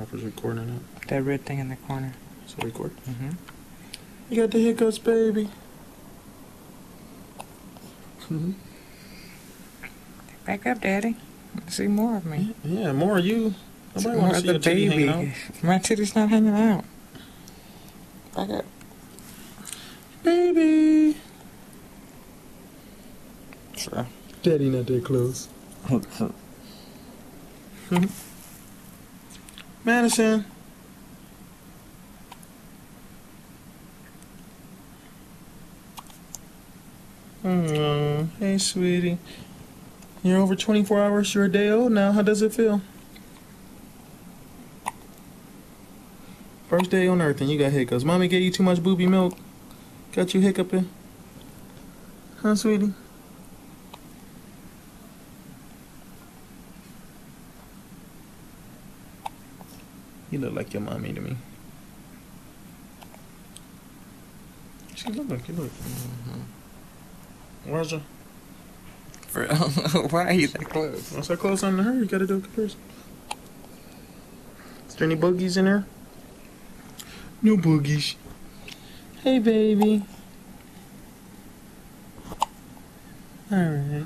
know if it's recording or not. That red thing in the corner. So record. Mm-hmm. You got the hiccups, baby. Back up, Daddy. See more of me. Yeah, more of you. Nobody More wants to of see the your titty hanging out. baby. My titty's not hanging out. Back up. Baby. Sure. Daddy not that close. Madison. Oh, hey, sweetie. You're over 24 hours. You're a day old now. How does it feel? First day on earth and you got hiccups. Mommy gave you too much booby milk. Got you hiccuping. Huh, sweetie? You look like your mommy to me. She look like you look. Where's her? For real? Why are you that close? Once I close on her, you gotta do a comparison. Is there any boogies in there? No boogies. Hey, baby. Alright.